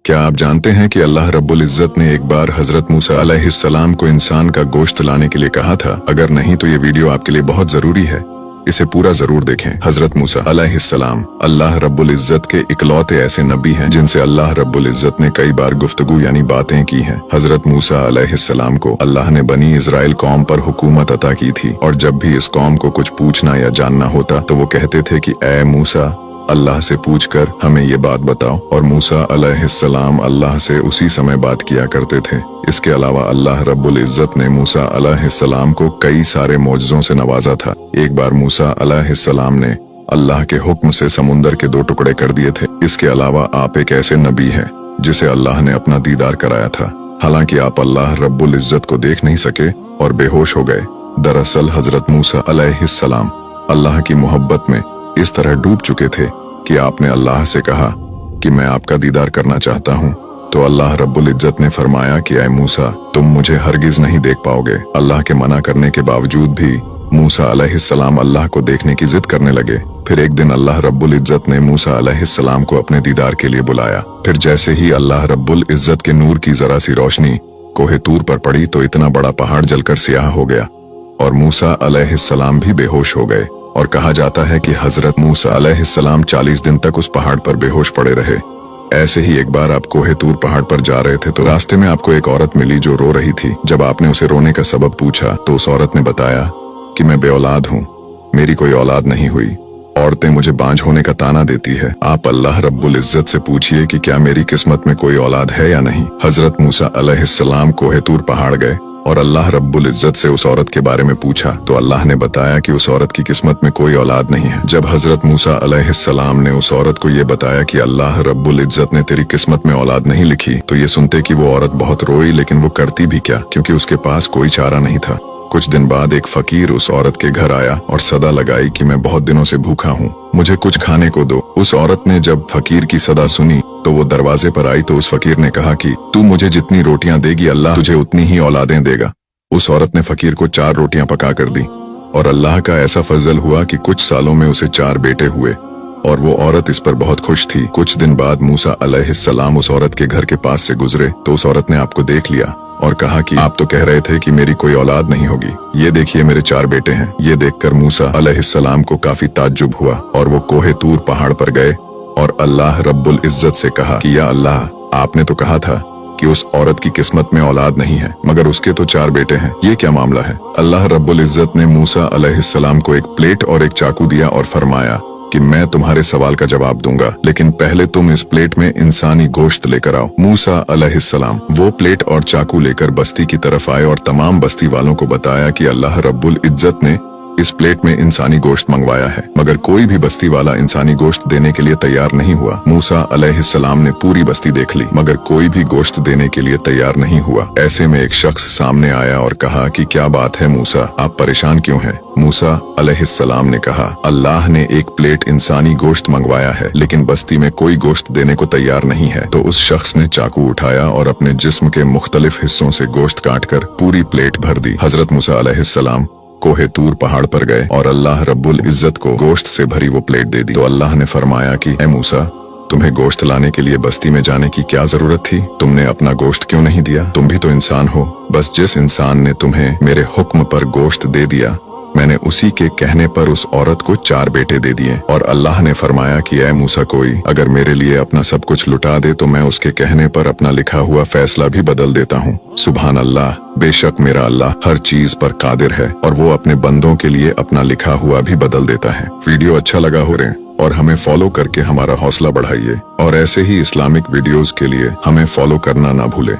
क्या आप जानते हैं कि अल्लाह रब्बुल इज़्ज़त ने एक बार हजरत मूसा अलैहिस्सलाम को इंसान का गोश्त लाने के लिए कहा था? अगर नहीं तो ये वीडियो आपके लिए बहुत जरूरी है, इसे पूरा जरूर देखें। हजरत मूसा अलैहिस्सलाम अल्लाह रब्बुल इज़्ज़त के इकलौते ऐसे नबी हैं जिनसे अल्लाह रब्बुल इज़्ज़त ने कई बार गुफ्तगू यानी बातें की हैं। हजरत मूसा अलैहिस्सलाम को अल्लाह ने बनी इज़राइल कौम पर हुकूमत अता की थी और जब भी इस कौम को कुछ पूछना या जानना होता तो वो कहते थे कि ऐ मूसा, अल्लाह से पूछकर हमें ये बात बताओ, और मूसा अलैहिस्सलाम अल्लाह से उसी समय बात किया करते थे। इसके अलावा अल्लाह रब्बुल इज़्ज़त ने मूसा अलैहिस्सलाम को कई सारे मौजज़ों से नवाजा था। एक बार मूसा अलैहिस्सलाम ने अल्लाह के हुक्म से समुंदर के 2 टुकड़े कर दिए थे। इसके अलावा आप एक ऐसे नबी हैं जिसे अल्लाह ने अपना दीदार कराया था, हालांकि आप अल्लाह रब्बुल इज़्ज़त को देख नहीं सके और बेहोश हो गए। दरअसल हजरत मूसा अलैहिस्सलाम अल्लाह की मोहब्बत में इस तरह डूब चुके थे कि आपने अल्लाह से कहा कि मैं आपका दीदार करना चाहता हूँ, तो अल्लाह रब्बुल इज़्ज़त ने फरमाया कि ऐ मूसा, तुम मुझे हरगिज नहीं देख पाओगे। अल्लाह के मना करने के बावजूद भी मूसा अलैहिस्सलाम अल्लाह को देखने की जिद करने लगे। फिर एक दिन अल्लाह रब्बुल इज़्ज़त ने मूसा अलैहिस्सलाम को अपने दीदार के लिए बुलाया। फिर जैसे ही अल्लाह रब्बुल इज़्ज़त के नूर की जरा सी रोशनी कोहे तूर पर पड़ी तो इतना बड़ा पहाड़ जलकर सियाह हो गया और मूसा अलैहिस्सलाम भी बेहोश हो गए। और कहा जाता है कि हजरत मूसा अलैहिस्सलाम 40 दिन तक उस पहाड़ पर बेहोश पड़े रहे। ऐसे ही एक बार आप कोहे तूर पहाड़ पर जा रहे थे तो रास्ते में आपको एक औरत मिली जो रो रही थी। जब आपने उसे रोने का सबब पूछा तो उस औरत ने बताया कि मैं बेऔलाद हूँ, मेरी कोई औलाद नहीं हुई, औरतें मुझे बांझ होने का ताना देती है। आप अल्लाह रब्बुल इज़्ज़त से पूछिए कि क्या मेरी किस्मत में कोई औलाद है या नहीं। हजरत मूसा अलैहिस्सलाम कोहे तूर पहाड़ गए और अल्लाह रब्बुल इज़्ज़त से उस औरत के बारे में पूछा तो अल्लाह ने बताया कि उस औरत की किस्मत में कोई औलाद नहीं है। जब हजरत मूसा अलैहिस्सलाम ने उस औरत को ये बताया कि अल्लाह रब्बुल इज़्ज़त ने तेरी किस्मत में औलाद नहीं लिखी, तो ये सुनते कि वो औरत बहुत रोई, लेकिन वो करती भी क्या, क्योंकि उसके पास कोई चारा नहीं था। कुछ दिन बाद एक फकीर उस औरत के घर आया और सदा लगाई कि मैं बहुत दिनों से भूखा हूँ, मुझे कुछ खाने को दो। उस औरत ने जब फकीर की सदा सुनी तो वो दरवाजे पर आई तो उस फकीर ने कहा कि तू मुझे जितनी रोटियां देगी अल्लाह तुझे उतनी ही औलादें देगा। उस औरत ने फकीर को 4 रोटियां पका कर दी और अल्लाह का ऐसा फजल हुआ कि कुछ सालों में उसे 4 बेटे हुए और वो औरत इस पर बहुत खुश थी। कुछ दिन बाद मूसा अलैहिस्सलाम उस औरत के घर के पास से गुजरे तो उस औरत ने आपको देख लिया और कहा कि आप तो कह रहे थे कि मेरी कोई औलाद नहीं होगी, ये देखिए मेरे 4 बेटे हैं। ये देखकर मूसा अलैहिस्सलाम को काफी ताज्जुब हुआ और वो कोहे तूर पहाड़ पर गए और अल्लाह रब्बुल इज़्ज़त से कहा कि या अल्लाह, आपने तो कहा था कि उस औरत की किस्मत में औलाद नहीं है, मगर उसके तो 4 बेटे हैं, ये क्या मामला है। अल्लाह रब्बुल इज़्ज़त ने मूसा अलैहिस्सलाम को एक प्लेट और एक चाकू दिया और फरमाया कि मैं तुम्हारे सवाल का जवाब दूंगा, लेकिन पहले तुम इस प्लेट में इंसानी गोश्त लेकर आओ। मूसा अलैहिस्सलाम वो प्लेट और चाकू लेकर बस्ती की तरफ आए और तमाम बस्ती वालों को बताया कि अल्लाह रब्बुल इज़्ज़त ने इस प्लेट में इंसानी गोश्त मंगवाया है, मगर कोई भी बस्ती वाला इंसानी गोश्त देने के लिए तैयार नहीं हुआ। मूसा अलैहिस्सलाम ने पूरी बस्ती देख ली मगर कोई भी गोश्त देने के लिए तैयार नहीं हुआ। ऐसे में एक शख्स सामने आया और कहा कि क्या बात है मूसा, आप परेशान क्यों हैं? मूसा अलैहिस्सलाम ने कहा, अल्लाह ने एक प्लेट इंसानी गोश्त मंगवाया है लेकिन बस्ती में कोई गोश्त देने को तैयार नहीं है। तो उस शख्स ने चाकू उठाया और अपने जिस्म के मुख्तलिफ हिस्सों से गोश्त काटकर पूरी प्लेट भर दी। हजरत मूसा अलैहिस्सलाम कोहे तूर पहाड़ पर गए और अल्लाह रब्बुल इज़्ज़त को गोश्त से भरी वो प्लेट दे दी। तो अल्लाह ने फरमाया कि ऐ मूसा, तुम्हें गोश्त लाने के लिए बस्ती में जाने की क्या जरूरत थी? तुमने अपना गोश्त क्यों नहीं दिया? तुम भी तो इंसान हो। बस जिस इंसान ने तुम्हें मेरे हुक्म पर गोश्त दे दिया, मैंने उसी के कहने पर उस औरत को 4 बेटे दे दिए। और अल्लाह ने फरमाया कि ऐ मूसा, कोई अगर मेरे लिए अपना सब कुछ लुटा दे तो मैं उसके कहने पर अपना लिखा हुआ फैसला भी बदल देता हूँ। सुभान अल्लाह, बेशक मेरा अल्लाह हर चीज पर कादिर है और वो अपने बंदों के लिए अपना लिखा हुआ भी बदल देता है। वीडियो अच्छा लगा हो रहे और हमें फॉलो करके हमारा हौसला बढ़ाइए और ऐसे ही इस्लामिक वीडियोस के लिए हमें फॉलो करना ना भूले।